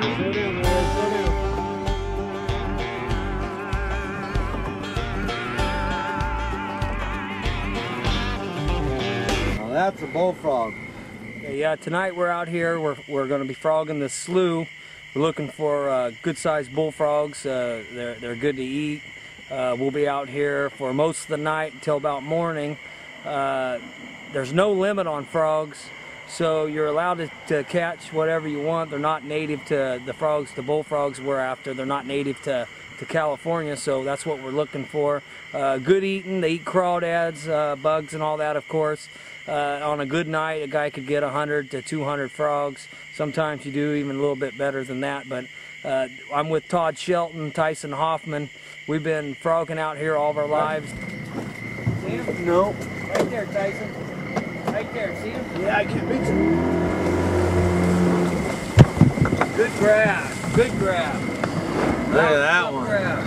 Slow down, man. Slow down. Now that's a bullfrog. Yeah, tonight we're out here. We're going to be frogging the slough. We're looking for good-sized bullfrogs. They're good to eat. We'll be out here for most of the night until about morning. There's no limit on frogs, so you're allowed to catch whatever you want. They're not native to the frogs, the bullfrogs we're after. They're not native to California, so that's what we're looking for. Good eating. They eat crawdads, bugs, and all that, of course. On a good night, a guy could get 100 to 200 frogs. Sometimes you do even a little bit better than that, but I'm with Todd, Shelton, Tyson, Hoffman. We've been frogging out here all of our lives. See him? No. Right there, Tyson. Right there, see him? Yeah, I can beat him. Good grab. Good grab. Look at that one. Grab.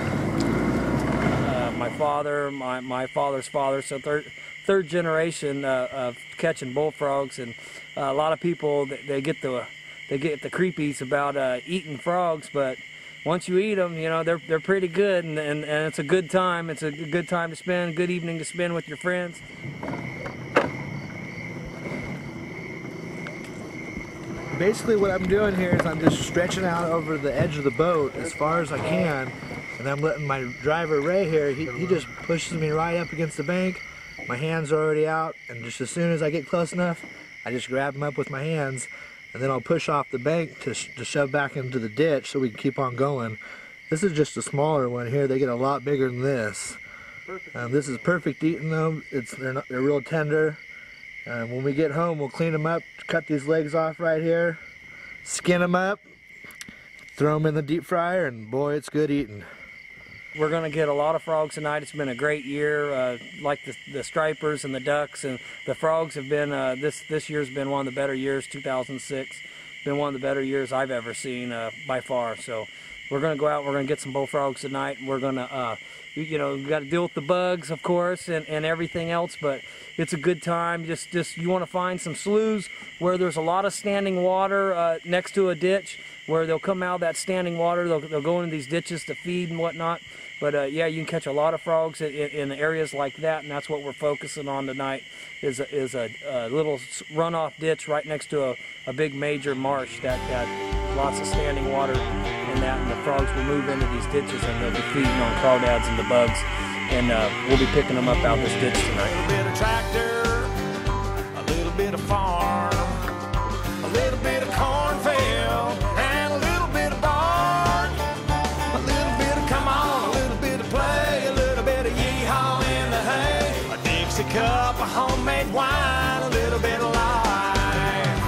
My father, my father's father, so third generation of catching bullfrogs, and a lot of people they get the creepies about eating frogs, but once you eat them, you know they're pretty good, and it's a good time. It's a good time to spend, good evening to spend with your friends. Basically what I'm doing here is I'm just stretching out over the edge of the boat as far as I can, and I'm letting my driver Ray here, he just pushes me right up against the bank. My hands are already out, and just as soon as I get close enough, I just grab them up with my hands, and then I'll push off the bank to shove back into the ditch so we can keep on going. This is just a smaller one here. They get a lot bigger than this. This is perfect eating though. They're real tender. When we get home, we'll clean them up, cut these legs off right here, skin them up, throw them in the deep fryer, and boy, it's good eating. We're going to get a lot of frogs tonight. It's been a great year, like the stripers and the ducks, and the frogs have been, this year's been one of the better years, 2006. Been one of the better years I've ever seen by far. So we're going to go out, we're going to get some bullfrogs tonight, and we're going to, you know, we've got to deal with the bugs, of course, and everything else, but it's a good time. Just you want to find some sloughs where there's a lot of standing water next to a ditch, where they'll come out of that standing water, they'll go into these ditches to feed and whatnot. But yeah, you can catch a lot of frogs in areas like that, and that's what we're focusing on tonight, is a little runoff ditch right next to a big major marsh that lots of standing water in that, and the frogs will move into these ditches and they'll be feeding on crawdads and the bugs, and we'll be picking them up out this ditch tonight. A little bit of tractor, a little bit of farm, a little bit of cornfield, and a little bit of barn, a little bit of come on, a little bit of play, a little bit of yeehaw in the hay, a Dixie cup of homemade wine, a little bit of life.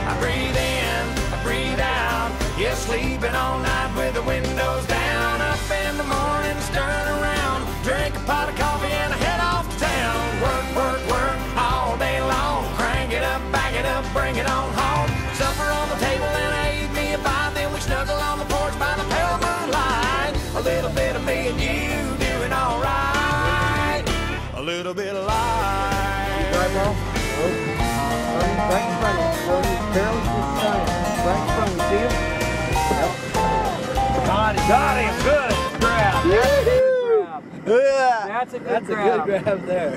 I breathe in, I breathe out, yeah, sleeping all night with the windows down, up in the morning, stirring around, drink a pot of coffee and I head off to town. Work, work, work all day long. Crank it up, back it up, bring it on home. Supper on the table and I eat me a bite. Then we snuggle on the porch by the pale moonlight. A little bit of me and you doing alright. A little bit of life. Right, ball. Right in front of you. Barrels right in front of you. See him? Yep. Got him. Good grab. Yeah. That's a good That's grab. a good grab there.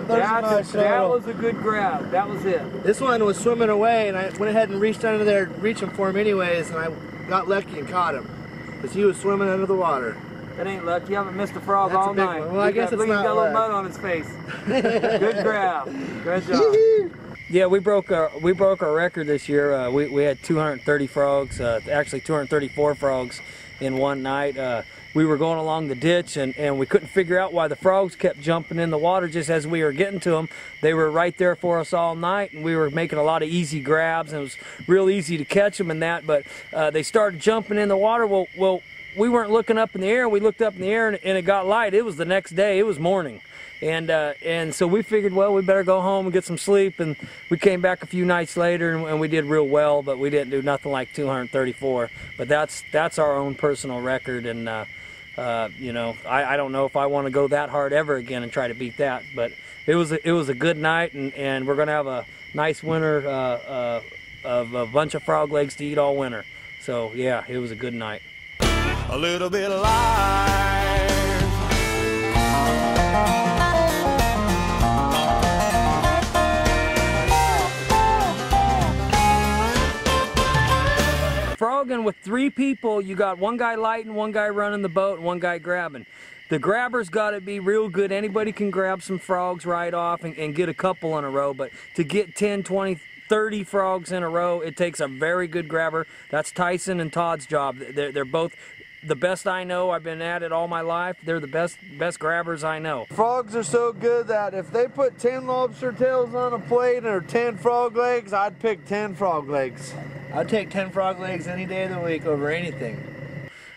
That was a good grab. That was it. This one was swimming away, and I went ahead and reached under there, reaching for him anyways, and I got lucky and caught him, because he was swimming under the water. That ain't luck. You haven't missed a frog That's all a big night. one. Well, I guess it's He's not got a little luck. mud on his face. Good grab. Good job. Yeah, we broke our record this year. We had 230 frogs, actually 234 frogs in one night. We were going along the ditch, and we couldn't figure out why the frogs kept jumping in the water just as we were getting to them. They were right there for us all night, and we were making a lot of easy grabs, and it was real easy to catch them and that, but they started jumping in the water. Well, we weren't looking up in the air. We looked up in the air, and it got light. It was the next day. It was morning. And so we figured, well, we better go home and get some sleep, and we came back a few nights later, and we did real well, but we didn't do nothing like 234. But that's our own personal record, and you know, I don't know if I want to go that hard ever again and try to beat that. But it was a good night, and we're gonna have a nice winter of a bunch of frog legs to eat all winter. So yeah, it was a good night. A little bit of life. Frogging with 3 people, you got one guy lighting, one guy running the boat, and one guy grabbing. The grabber's got to be real good. Anybody can grab some frogs right off and get a couple in a row, but to get 10, 20, 30 frogs in a row, it takes a very good grabber. That's Tyson and Todd's job. They're both the best I know. I've been at it all my life. They're the best grabbers I know. Frogs are so good that if they put 10 lobster tails on a plate or 10 frog legs, I'd pick 10 frog legs. I'd take 10 frog legs any day of the week over anything.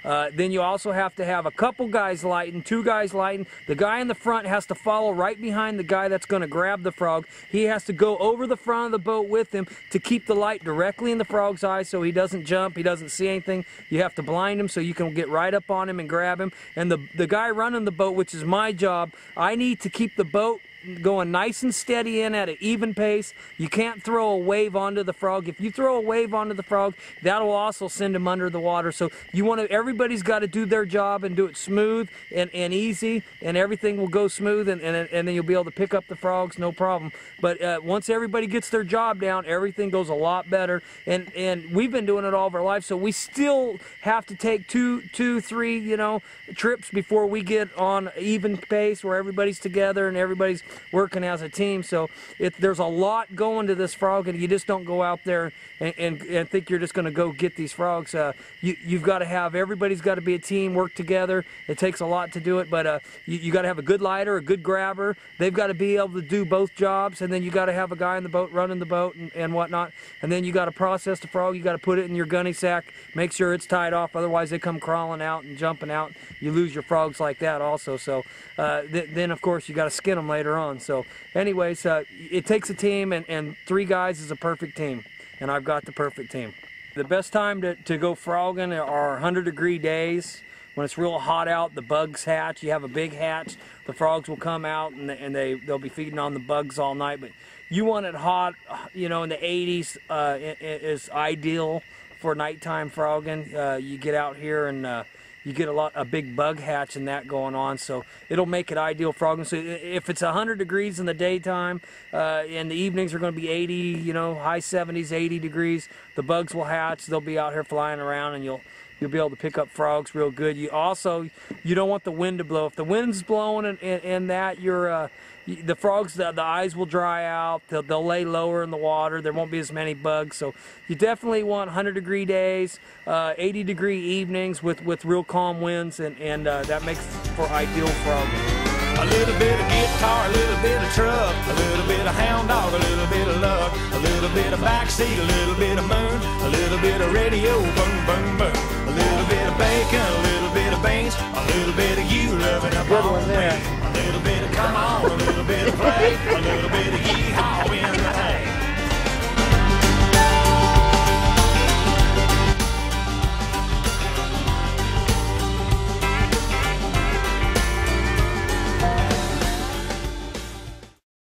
Then you also have to have a couple guys lighting, 2 guys lighting. The guy in the front has to follow right behind the guy that's going to grab the frog. He has to go over the front of the boat with him to keep the light directly in the frog's eyes so he doesn't jump, he doesn't see anything. You have to blind him so you can get right up on him and grab him. And the guy running the boat, which is my job, I need to keep the boat going nice and steady in at an even pace. You can't throw a wave onto the frog. If you throw a wave onto the frog, that'll also send him under the water. So you want to, everybody's got to do their job and do it smooth and easy, and everything will go smooth, and then you'll be able to pick up the frogs, no problem. But once everybody gets their job down, everything goes a lot better. And we've been doing it all of our life, so we still have to take two, 3, you know, trips before we get on even pace where everybody's together and everybody's working as a team. So there's a lot going to this frog, and you just don't go out there and think you're just going to go get these frogs. You've got to have, everybody's got to be a team, work together. It takes a lot to do it, but you got to have a good lighter, a good grabber. They've got to be able to do both jobs, and then you got to have a guy in the boat running the boat and whatnot. And then you got to process the frog. You got to put it in your gunny sack, make sure it's tied off, otherwise they come crawling out and jumping out. You lose your frogs like that also. So then of course you got to skin them later on. So anyways, it takes a team, and 3 guys is a perfect team, and I've got the perfect team. The best time to go frogging are 100-degree days. When it's real hot out, the bugs hatch. You have a big hatch, the frogs will come out, and they'll be feeding on the bugs all night. But you want it hot, you know, in the 80s is ideal for nighttime frogging. You get out here and you get a big bug hatch and that going on, so it'll make it ideal frogging. So if it's 100 degrees in the daytime, and the evenings are going to be 80, you know, high 70s, 80 degrees, the bugs will hatch. They'll be out here flying around, and you'll be able to pick up frogs real good. You don't want the wind to blow. If the wind's blowing and that, the frogs, the eyes will dry out. They'll lay lower in the water. There won't be as many bugs. So you definitely want 100-degree days, 80-degree evenings with real calm winds, and that makes for ideal frogging. A little bit of guitar, a little bit of truck, a little bit of hound dog, a little bit of luck, a little bit of backseat, a little bit of moon, a little bit of radio, boom, boom, boom, a little bit of bacon, a little bit of beans, a little bit of you loving up Good on one me, there. a little bit of come on, a little bit of play, a little bit of yeehaw.